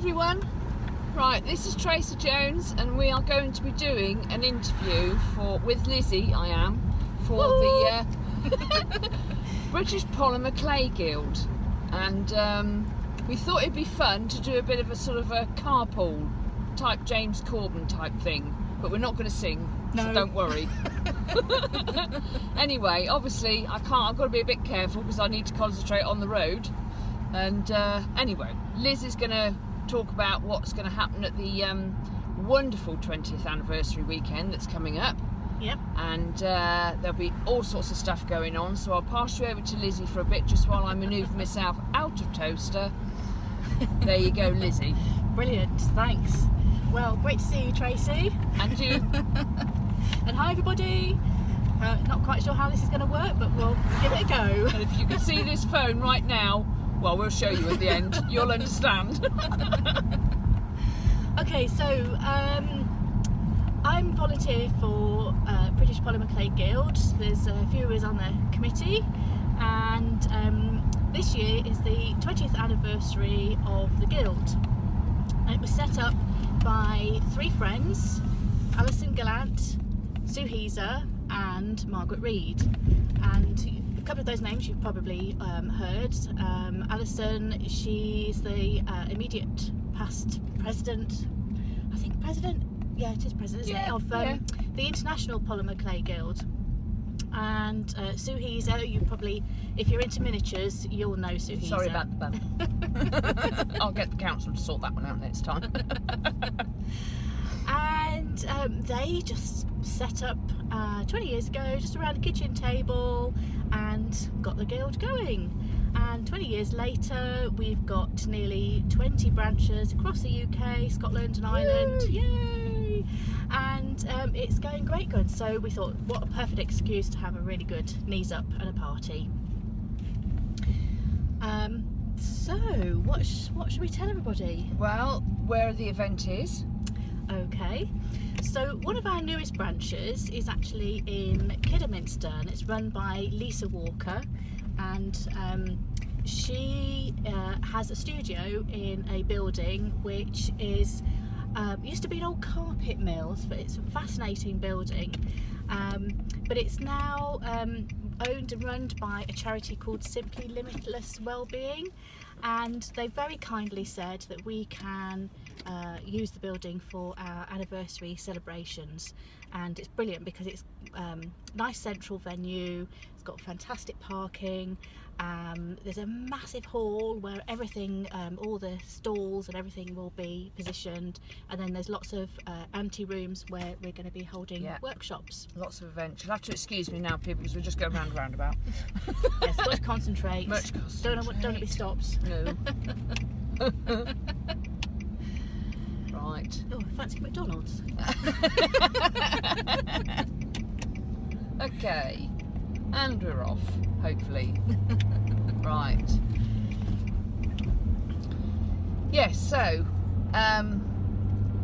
everyone. Right, this is Tracey Jones, and we are going to be doing an interview with Lizzi. I am for the British Polymer Clay Guild, and we thought it'd be fun to do a bit of a sort of a carpool type James Corden type thing, but we're not going to sing, so don't worry. Anyway, obviously I can't. I've got to be a bit careful because I need to concentrate on the road. And anyway, Liz is going to talk about what's going to happen at the wonderful 20th anniversary weekend that's coming up. Yep. And there'll be all sorts of stuff going on, so I'll pass you over to Lizzi for a bit just while I manoeuvre myself out of toaster. There you go, Lizzi. Brilliant, thanks. Well, great to see you, Tracey. And you. And hi, everybody. Not quite sure how this is going to work, but we'll give it a go. And if you can see this phone right now, well, we'll show you at the end. You'll understand. Okay, so I'm volunteer for British Polymer Clay Guild. There's a few of us on the committee, and this year is the 20th anniversary of the guild. And it was set up by three friends: Alison Gallant, Sue Heeser and Margaret Reed. And a couple of those names you've probably heard. Alison, she's the immediate past president, I think president, yeah it is president, isn't it, of the International Polymer Clay Guild. And Sue Heeser, you probably, if you're into miniatures, you'll know Sue Heeser. Sorry about the bum. I'll get the council to sort that one out next time. And they just set up 20 years ago, just around a kitchen table, and got the guild going. And 20 years later, we've got nearly 20 branches across the UK, Scotland and Ireland. Yay! And it's going great good. So we thought, what a perfect excuse to have a really good knees up and a party. So what should we tell everybody? Well, where the event is. Okay, so one of our newest branches is actually in Kidderminster, and it's run by Lisa Walker, and she has a studio in a building which is used to be an old carpet mill, but it's a fascinating building, but it's now owned and run by a charity called Simply Limitless Wellbeing, and they very kindly said that we can use the building for our anniversary celebrations. And it's brilliant because it's nice central venue, it's got fantastic parking, there's a massive hall where everything, all the stalls and everything will be positioned, and then there's lots of ante rooms where we're going to be holding workshops. Lots of events. You'll have to excuse me now, people, because we're just going round and roundabout. Yes, much concentrate. Much concentrate. Don't want to be stopped. No. Right. Oh, fancy McDonald's. Okay, and we're off, hopefully. Right. Yes, so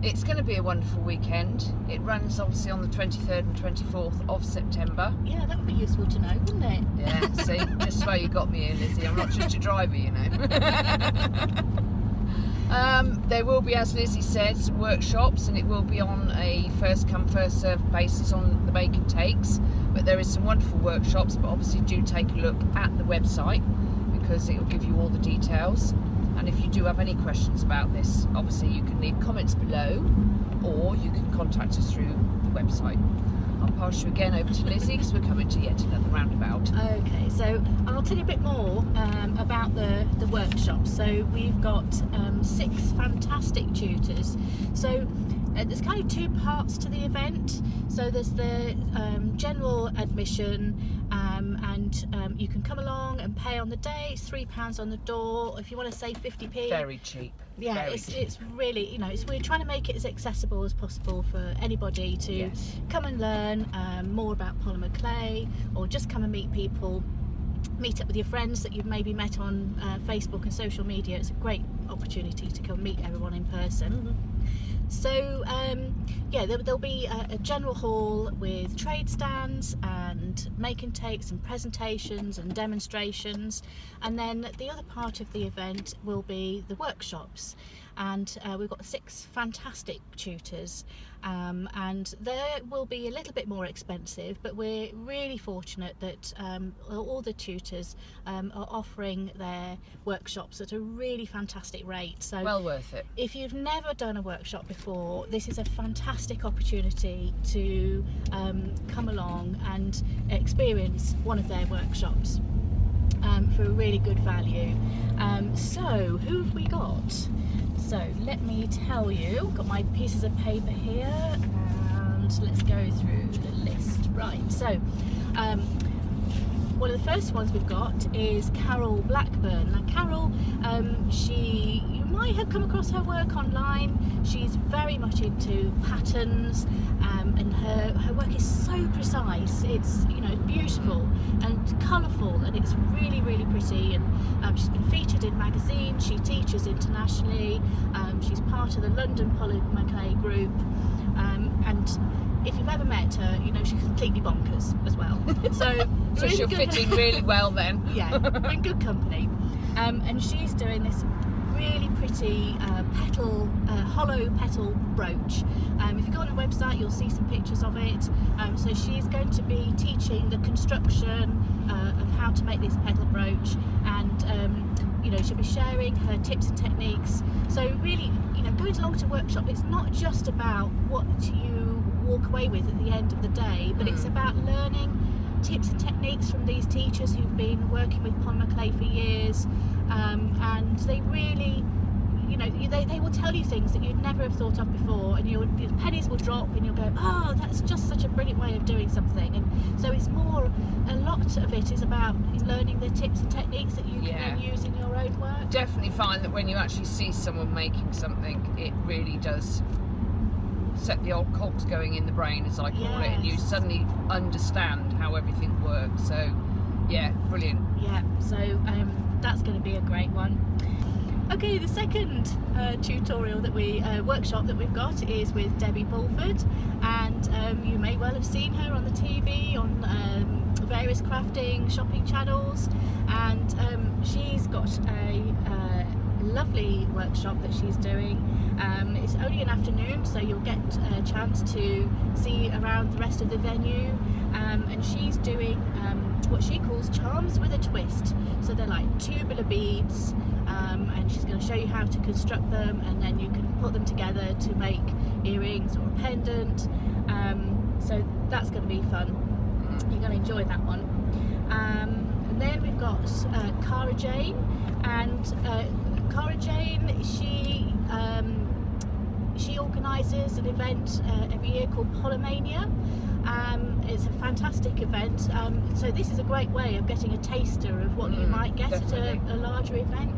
it's going to be a wonderful weekend. It runs obviously on the 23rd and 24th of September. Yeah, that would be useful to know, wouldn't it? Yeah, see, just where you got me here, Lizzie. I'm not just a driver, you know. There will be, as Lizzie said, some workshops, and it will be on a first come first served basis on the make and takes, but there is some wonderful workshops. But obviously do take a look at the website because it will give you all the details, and if you do have any questions about this, obviously you can leave comments below or you can contact us through the website. I'll pass you again over to Lizzie because we're coming to yet another roundabout. Okay, so I'll tell you a bit more about the workshops. So we've got 6 fantastic tutors. So there's kind of 2 parts to the event. So there's the general admission, and you can come along and pay on the day. It's £3 on the door. If you want to save 50p, very cheap. Yeah, it's really, you know, we're trying to make it as accessible as possible for anybody to come and learn more about polymer clay, or just come and meet people, meet up with your friends that you've maybe met on Facebook and social media. It's a great opportunity to come meet everyone in person. So yeah, there'll be a general hall with trade stands and make and takes and presentations and demonstrations, and then the other part of the event will be the workshops. and we've got 6 fantastic tutors, and they will be a little bit more expensive, but we're really fortunate that all the tutors are offering their workshops at a really fantastic rate. So well worth it. if you've never done a workshop before, this is a fantastic opportunity to come along and experience one of their workshops for a really good value. So who have we got? So let me tell you, got my pieces of paper here, and let's go through the list. Right, so one of the first ones we've got is Carol Blackburn. Now Carol, you might have come across her work online. She's very much into patterns, and her work is so precise. It's, you know, beautiful and colourful, and it's really, really pretty. And she's been featured in magazines. She teaches internationally. She's part of the London Polymer Clay group, and if you've ever met her, you know she's completely bonkers as well. So she'll fit in really well then. Yeah, we're in good company. And she's doing this really pretty hollow petal brooch. If you go on the website, you'll see some pictures of it. So she's going to be teaching the construction of how to make this petal brooch, and you know, she'll be sharing her tips and techniques. So really, you know, going along to workshop, it's not just about what you walk away with at the end of the day, but it's about learning tips and techniques from these teachers who've been working with polymer clay for years, and they really, you know, they will tell you things that you'd never have thought of before, and your pennies will drop, and you'll go, oh, that's just such a brilliant way of doing something. And so it's more, a lot of it is about learning the tips and techniques that you can then use in your own work. Definitely find that when you actually see someone making something, it really does set the old cogs going in the brain, as I call it, and you suddenly understand how everything works. So yeah, brilliant. Yeah, so that's going to be a great one. Okay, the second tutorial that workshop that we've got is with Debbie Bulford, and you may well have seen her on the TV on various crafting shopping channels, and she's got a lovely workshop that she's doing. It's only an afternoon, so you'll get a chance to see around the rest of the venue, and she's doing what she calls charms with a twist. So they're like tubular beads, and she's going to show you how to construct them, and then you can put them together to make earrings or a pendant. So that's going to be fun. You're going to enjoy that one. And then we've got Cara Jane, and Cara Jane, she organises an event every year called Polymania. It's a fantastic event. So this is a great way of getting a taster of what you might get at a larger event.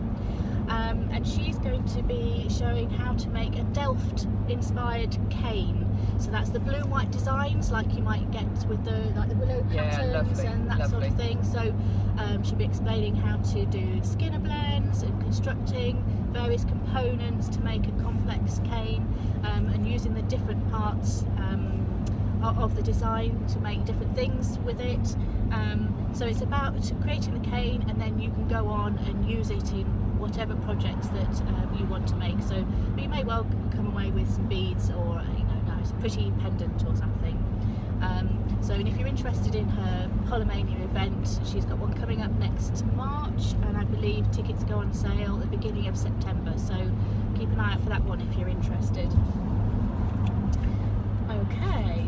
And she's going to be showing how to make a Delft-inspired cane. So that's the blue and white designs, like you might get with the willow patterns and that sort of thing. So she'll be explaining how to do skinner blends and constructing various components to make a complex cane, and using the different parts of the design to make different things with it. So it's about creating the cane, and then you can go on and use it in whatever projects that you want to make. So you may well come away with some beads, or a nice pretty pendant or something. So and if you're interested in her Polymania event, she's got one coming up next March, and I believe tickets go on sale at the beginning of September, so keep an eye out for that one if you're interested. Okay,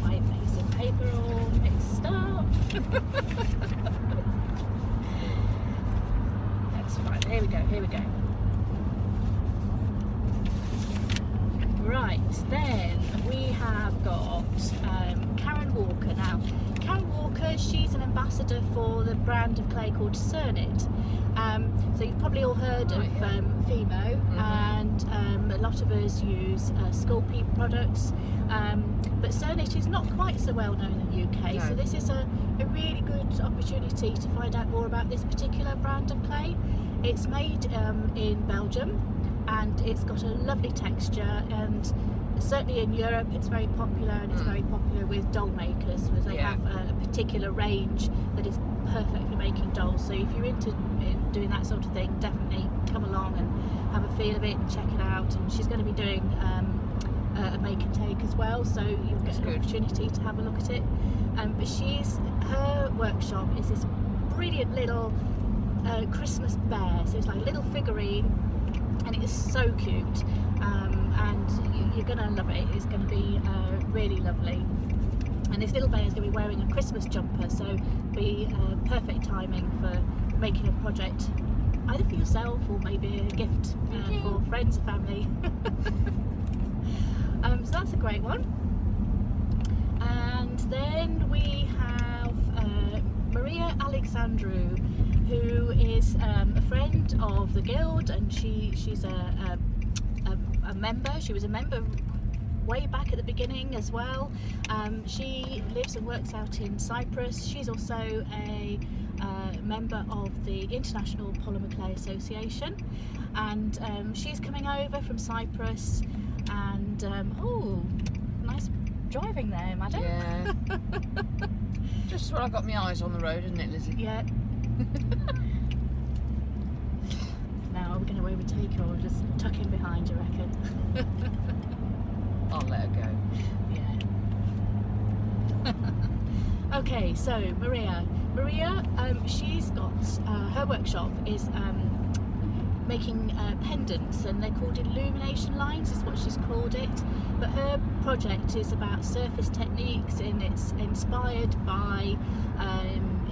my piece of paper all mixed up. That's fine, here we go. Right, then we have got Karen Walker. Now, Karen Walker, she's an ambassador for the brand of clay called Cernit. So you've probably all heard of Fimo, and a lot of us use Sculpey products, but Cernit is not quite so well known in the UK. So this is a really good opportunity to find out more about this particular brand of clay. It's made in Belgium, and it's got a lovely texture, and certainly in Europe it's very popular, and it's very popular with doll makers, because they have a particular range that is perfect for making dolls. So if you're into doing that sort of thing, definitely come along and have a feel of it and check it out. And she's going to be doing a make and take as well, so you'll get an opportunity to have a look at it. But her workshop is this brilliant little Christmas bear, so it's like a little figurine, and it is so cute, and you're gonna love it. It's going to be really lovely. And this little bear is going to be wearing a Christmas jumper, so be perfect timing for making a project, either for yourself or maybe a gift for friends and family. So that's a great one. And then we have Maria Alexandru, who is a friend of the guild, and she's a member. She was a member way back at the beginning as well. She lives and works out in Cyprus. She's also a member of the International Polymer Clay Association, and she's coming over from Cyprus. And oh, nice driving there, madam. Yeah. Just when I got my eyes on the road, isn't it, Lizzie? Yeah. Now, are we going to overtake her or just tuck in behind, you reckon? I'll let her go. Yeah. Okay, so Maria, she's got her workshop is making pendants, and they're called illumination lines, is what she's called it. But her project is about surface techniques, and it's inspired by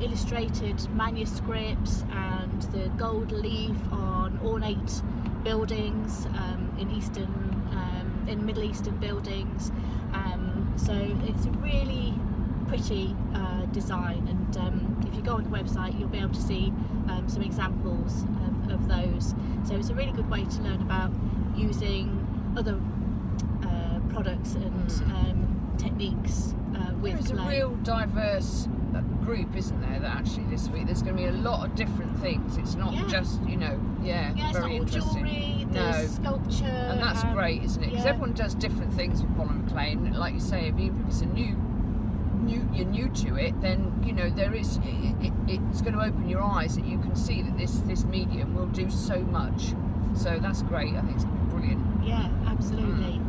illustrated manuscripts and the gold leaf on ornate buildings in Middle Eastern buildings. So it's a really pretty design, and if you go on the website you'll be able to see some examples of those. So it's a really good way to learn about using other products and techniques with There's clay. a real diverse group, isn't there, that actually this week there's going to be a lot of different things. It's not just, it's not very all interesting. jewellery, there's sculpture, and that's great, isn't it? Because everyone does different things with polymer clay, and like you say, if it's you're new to it, then there is it's going to open your eyes that you can see that this medium will do so much. So that's great. I think it's brilliant. Yeah, absolutely.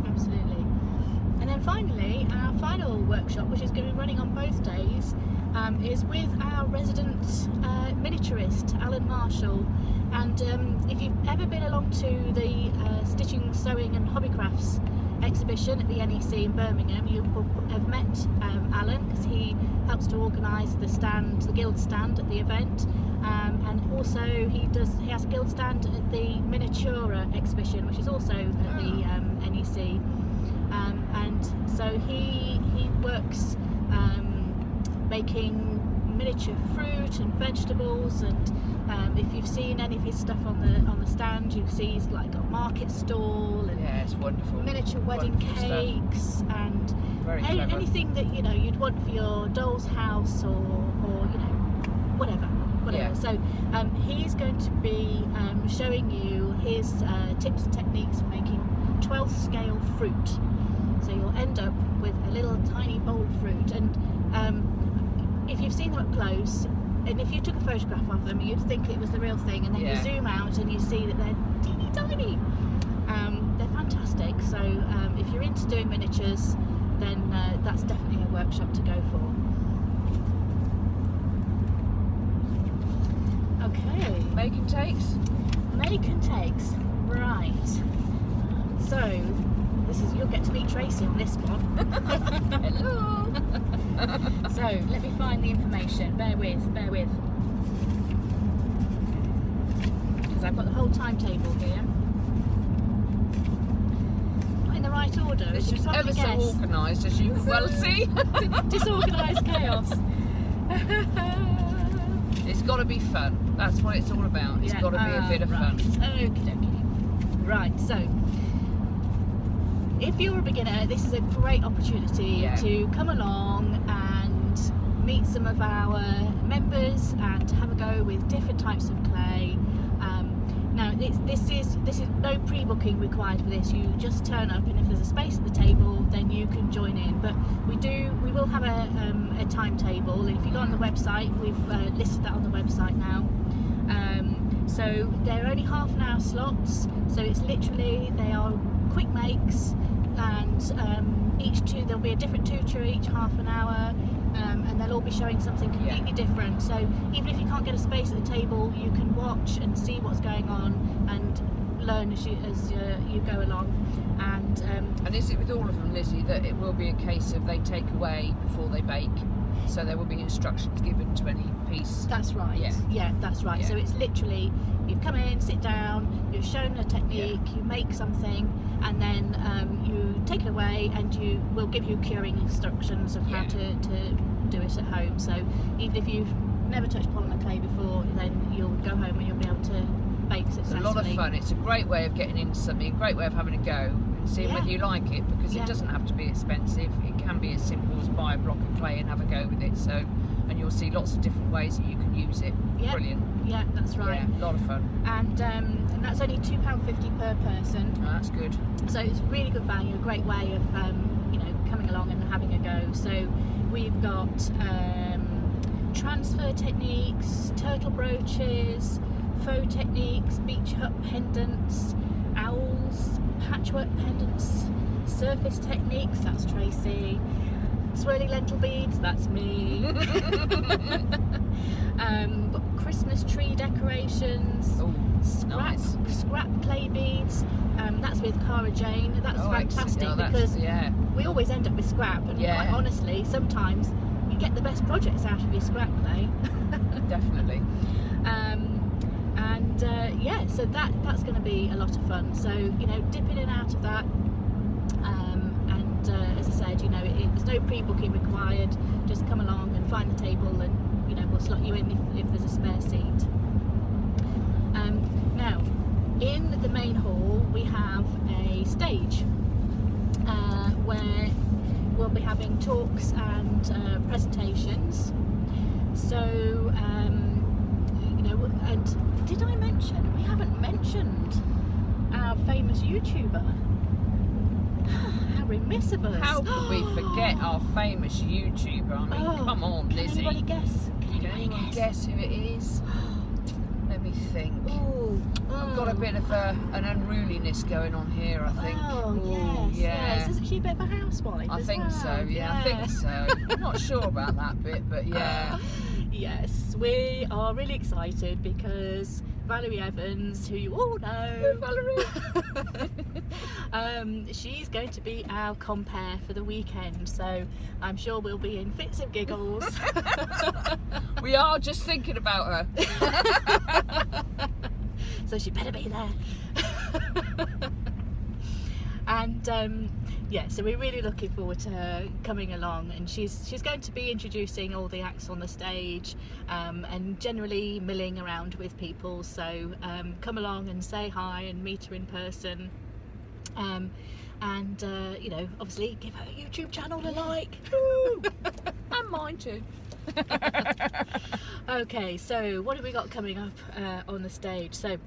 And then finally, our final workshop, which is going to be running on both days, is with our resident miniaturist, Alan Marshall. And if you've ever been along to the Stitching, Sewing and Hobbycrafts exhibition at the NEC in Birmingham, you will have met Alan, because he helps to organise the guild stand at the event, and also he has a guild stand at the Miniatura exhibition, which is also at the NEC, and so he works making miniature fruit and vegetables, and if you've seen any of his stuff on the stand, you see he's like got a market stall, and it's wonderful. Miniature wedding cakes stuff. And anything that you'd want for your doll's house or whatever. Yeah. So he's going to be showing you his tips and techniques for making 12th scale fruit. So you'll end up with a little tiny bowl of fruit, and if you've seen them up close, and if you took a photograph of them, you'd think it was the real thing, and then you zoom out and you see that they're teeny tiny. They're fantastic. So if you're into doing miniatures, then that's definitely a workshop to go for. Okay. Make and takes. Right. So you'll get to meet Tracey on this one. Hello. So let me find the information. Bear with. Because I've got the whole timetable here. Not in the right order. This is ever so organised, as you can well see. Disorganised chaos. It's got to be fun. That's what it's all about. It's got to be a bit of fun. Okay. Right, so if you're a beginner, this is a great opportunity to come along and meet some of our members and have a go with different types of clay. Now, this is no pre-booking required for this. You just turn up, and if there's a space at the table, then you can join in. But we will have a timetable, and if you go on the website, we've listed that on the website now. So they're only half an hour slots, so it's literally, they are quick makes, and there'll be a different tutor each half an hour, and they'll all be showing something completely different. So even if you can't get a space at the table, you can watch and see what's going on and learn as you go along. And is it with all of them, Lizzie, that it will be a case of they take away before they bake? So there will be instructions given to any piece. That's right. Yeah, that's right. Yeah. So it's literally, you come in, sit down, you're shown a technique, you make something, and then you take it away, and we'll give you curing instructions of how to do it at home. So even if you've never touched polymer clay before, then you'll go home and you'll be able to bake successfully. It's a lot of fun. It's a great way of getting into something, a great way of having a go and seeing whether you like it, because it doesn't have to be expensive. It can be as simple as buy a block of clay and have a go with it. So, and you'll see lots of different ways that you can use it. Brilliant. Yeah, that's right. Yeah, a lot of fun. And that's only £2.50 per person. Oh, that's good. So it's really good value, a great way of coming along and having a go. So we've got transfer techniques, turtle brooches, faux techniques, beach hut pendants, owls, patchwork pendants, surface techniques, that's Tracey, swirly lentil beads, that's me. Got Christmas tree decorations. Ooh, nice. Scrap clay beads, that's with Cara Jane. That's fantastic, because we always end up with scrap, and quite honestly sometimes you get the best projects out of your scrap clay. Definitely. So that's going to be a lot of fun. So dip in and out of that, as I said, there's no pre-booking required. Just come along and find the table, and we'll slot you in if there's a spare seat. Now, in the main hall we have a stage where we'll be having talks and presentations. So and did I mention, we haven't mentioned our famous YouTuber? How remiss of us. How could we forget our famous YouTuber? I mean, come on, Lizzie. Can anybody guess? Can anyone guess who it is? Let me think. I've got a bit of an unruliness going on here, I think. Yes. Isn't she a bit of a housewife? I think so, I think so. I'm not sure about that bit, but yeah. Yes, we are really excited because Valerie Evans, who you all know, she's going to be our compere for the weekend, so I'm sure we'll be in fits of giggles. We are just thinking about her. So she better be there. And so we're really looking forward to her coming along, and she's going to be introducing all the acts on the stage, and generally milling around with people, so come along and say hi and meet her in person, and obviously give her YouTube channel a like. And mine too. Okay, so what have we got coming up on the stage? So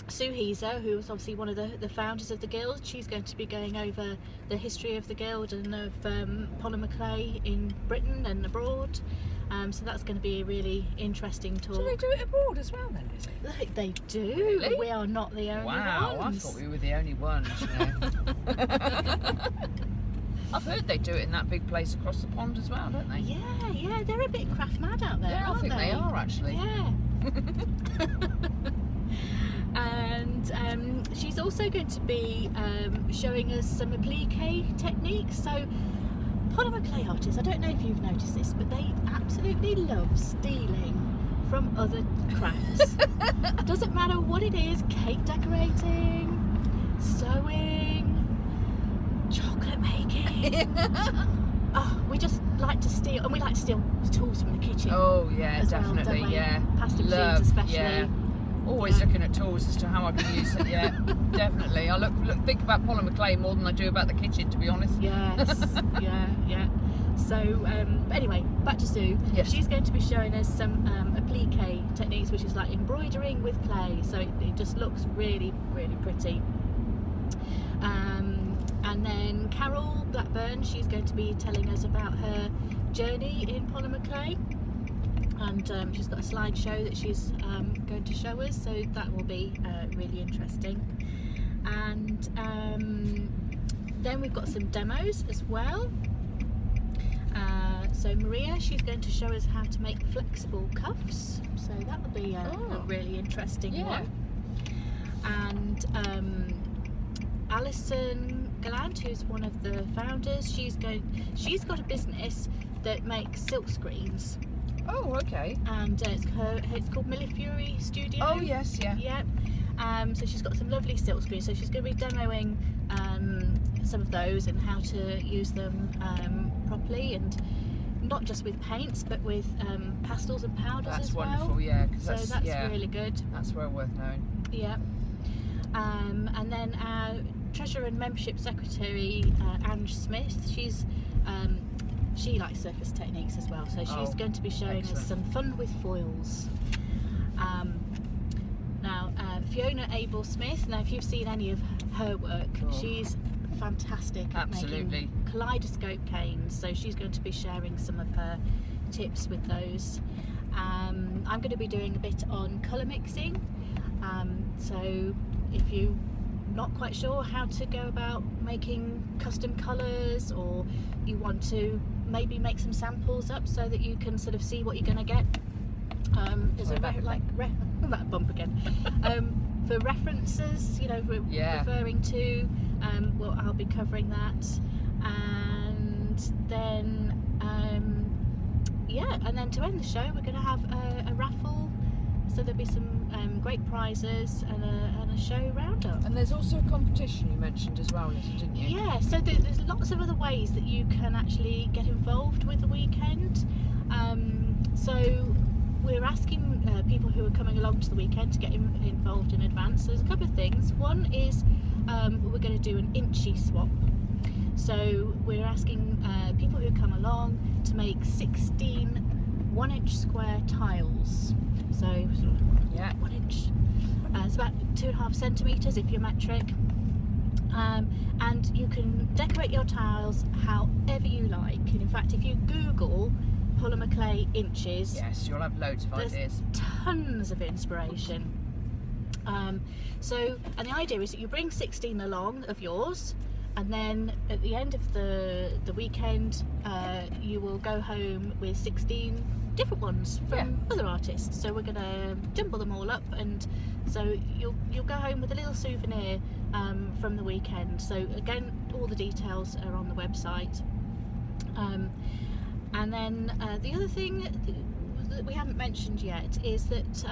Sue Heeser, who is obviously one of the founders of the Guild, she's going to be going over the history of the Guild and of polymer clay in Britain and abroad. So that's going to be a really interesting talk. Do they do it abroad as well then, is it? They do. Really? We are not the only ones. I thought we were the only ones, I've heard they do it in that big place across the pond as well, don't they? Yeah, they're a bit craft mad out there, I think they are actually. Yeah. And she's also going to be showing us some applique techniques. So polymer clay artists, I don't know if you've noticed this, but they absolutely love stealing from other crafts. It doesn't matter what it is: cake decorating, sewing, chocolate making. We just like to steal, and we like to steal tools from the kitchen. Oh yeah, Well, definitely, don't we? yeah. Pasta machines especially. Yeah. Always looking at tools as to how I can use it. Yeah, definitely. I think about polymer clay more than I do about the kitchen, to be honest. Yes. yeah. So anyway, back to Sue. Yes. She's going to be showing us some applique techniques, which is like embroidering with clay. So it just looks really, really pretty. And then Carol Blackburn, she's going to be telling us about her journey in polymer clay. and she's got a slideshow that she's going to show us, so that will be really interesting. And then we've got some demos as well. So Maria, she's going to show us how to make flexible cuffs, so that will be a really interesting one. And Alison Gallant, who's one of the founders, she's got a business that makes silk screens. Oh, okay. And it's called Millifury Studio. Oh yes, yeah. Yep. So she's got some lovely silk screens, so she's going to be demoing some of those and how to use them properly, and not just with paints but with pastels and powders as well. That's wonderful, yeah. So that's really good. That's well worth knowing. Yeah. And then our Treasurer and Membership Secretary, Ange Smith, she likes surface techniques as well, so she's going to be showing us some fun with foils. Now, Fiona Abel Smith, now if you've seen any of her work, she's fantastic at making kaleidoscope canes, so she's going to be sharing some of her tips with those. I'm going to be doing a bit on colour mixing, so if you're not quite sure how to go about making custom colours, or you want to maybe make some samples up so that you can sort of see what you're going to get, there's that bump again. For references, you know, referring to, well, I'll be covering that, and then and then to end the show we're going to have a raffle, so there'll be some great prizes and a show roundup. And there's also a competition you mentioned as well, Lizzie, didn't you? Yeah, so there's lots of other ways that you can actually get involved with the weekend. So we're asking people who are coming along to the weekend to get involved in advance. There's a couple of things. One is we're going to do an inchy swap. So we're asking people who come along to make 16 1-inch square tiles. So 1 inch. It's about 2.5 centimetres if you're metric. And you can decorate your tiles however you like. And in fact, if you Google polymer clay inches, yes, you'll have loads of ideas. Tons of inspiration. And the idea is that you bring 16 along of yours, and then at the end of the weekend, you will go home with 16 different ones from other artists. So we're going to jumble them all up, and so you'll go home with a little souvenir from the weekend. So again, all the details are on the website. And then the other thing that we haven't mentioned yet is that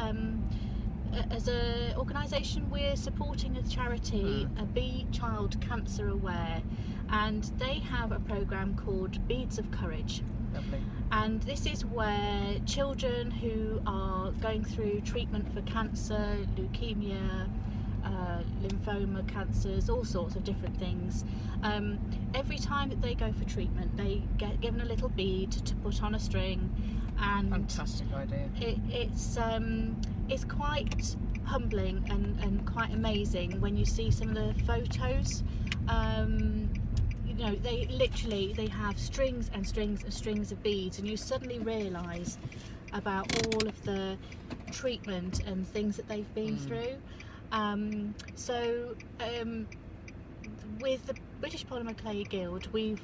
as an organisation we're supporting a charity, Be Child Cancer Aware, and they have a programme called Beads of Courage. Lovely. And this is where children who are going through treatment for cancer, leukemia, lymphoma cancers, all sorts of different things, every time that they go for treatment they get given a little bead to put on a string, and fantastic idea. It's quite humbling and quite amazing when you see some of the photos. You know, they have strings and strings and strings of beads, and you suddenly realise about all of the treatment and things that they've been through. With the British Polymer Clay Guild, we've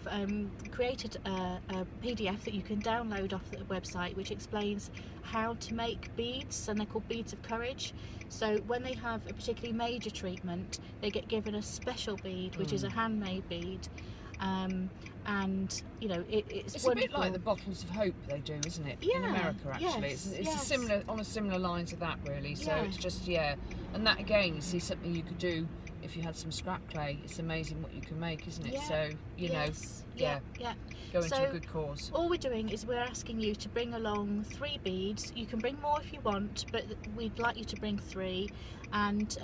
created a PDF that you can download off the website, which explains how to make beads, and they're called Beads of Courage. So when they have a particularly major treatment, they get given a special bead, which is a handmade bead. And you know, it's wonderful. A bit like the bottles of hope they do, isn't it? In America, actually. It's on a similar lines of that, really. So it's just and that again, you see something you could do if you had some scrap clay. It's amazing what you can make, isn't it? So you know, go into a good cause. All we're doing is we're asking you to bring along 3 beads. You can bring more if you want, but we'd like you to bring 3. And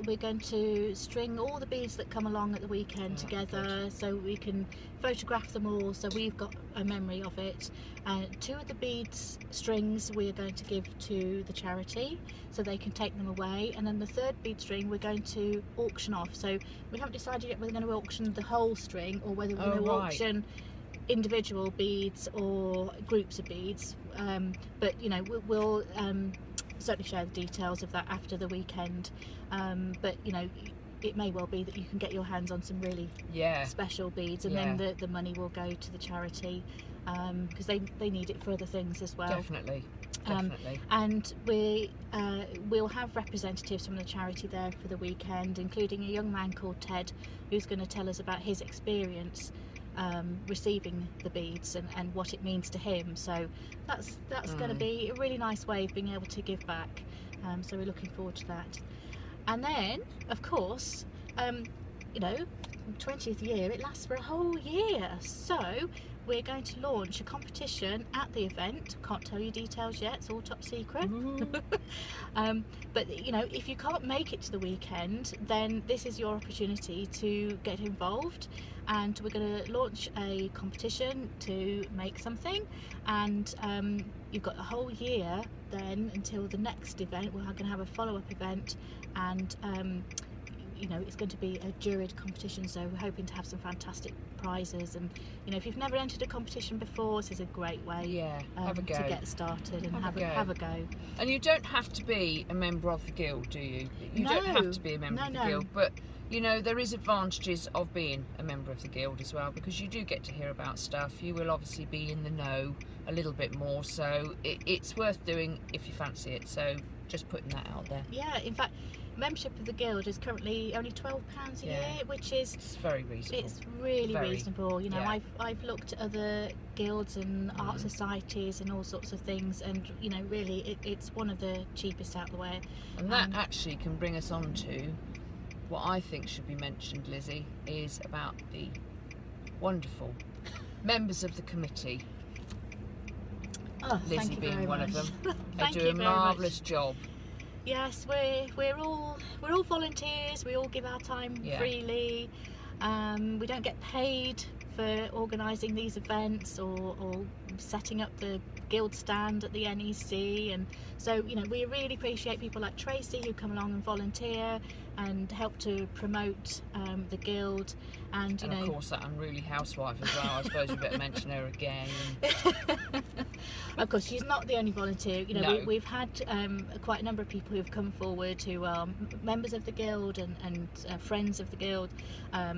we're going to string all the beads that come along at the weekend together, so we can photograph them all, so we've got a memory of it. 2 of the beads strings we are going to give to the charity so they can take them away, and then the 3rd bead string we're going to auction off. So we haven't decided yet whether we're going to auction the whole string or whether we're going to auction individual beads or groups of beads, but you know, we'll certainly share the details of that after the weekend. But you know, it may well be that you can get your hands on some really special beads, and then the money will go to the charity, because they need it for other things as well. Definitely. And we'll have representatives from the charity there for the weekend, including a young man called Ted, who's going to tell us about his experience receiving the beads and what it means to him. So that's going to be a really nice way of being able to give back. So we're looking forward to that. And then, of course, you know, 20th year, it lasts for a whole year. So we're going to launch a competition at the event. Can't tell you details yet, it's all top secret. But you know, if you can't make it to the weekend, then this is your opportunity to get involved, and we're going to launch a competition to make something. And you've got a whole year then until the next event. We're going to have a follow-up event, and you know, it's going to be a juried competition, so we're hoping to have some fantastic prizes. And you know, if you've never entered a competition before, this is a great way have a go. to get started and have a go. And you don't have to be a member of the guild, do you? You No. don't have to be a member of the guild, but you know, there is advantages of being a member of the guild as well, because you do get to hear about stuff. You will obviously be in the know a little bit more, so it's worth doing if you fancy it. So just putting that out there. Yeah, in fact, membership of the guild is currently only £12 a year, which is it's very reasonable. It's really reasonable. You know, I've looked at other guilds and art societies and all sorts of things, and you know, really it's one of the cheapest out the way. And that actually can bring us on to what I think should be mentioned, Lizzie, is about the wonderful members of the committee. Oh, Lizzie being one of them. They do a very marvellous much. job. Yes, we're all volunteers. We all give our time freely. We don't get paid for organising these events or setting up the guild stand at the NEC, and so you know, we really appreciate people like Tracey who come along and volunteer and help to promote the guild, and you know, of course that unruly housewife as well. I suppose we better mention her again. Of course, she's not the only volunteer. You know, we've had quite a number of people who've come forward who are members of the guild and friends of the guild.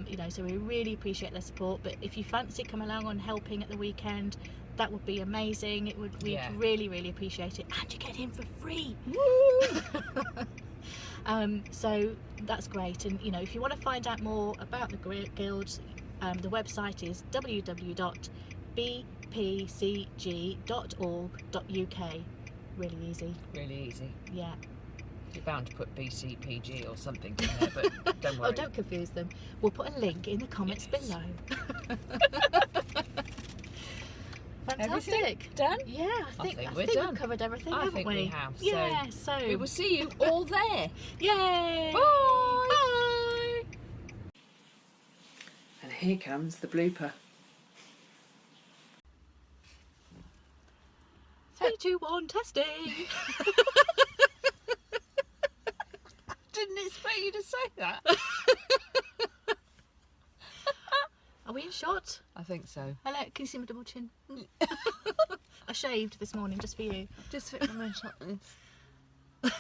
You know, so we really appreciate their support. But if you fancy coming along and helping at the weekend, that would be amazing. We'd really appreciate it, and you get in for free. So that's great. And you know, if you want to find out more about the guild, the website is www.bpcg.org.uk. Really easy. Yeah. You're bound to put BCPG or something in there, but don't worry. Oh, don't confuse them. We'll put a link in the comments below. Fantastic. Everything done? Yeah, I think we're we've done. covered everything, I haven't think we have. Yeah, so we will see you all there. Yay! Bye! Bye! And here comes the blooper. 3, 2, 1, testing! Didn't expect you to say that. Are we in shot? I think so. Hello, can you see my double chin? I shaved this morning just for you. Just fit my shot in this.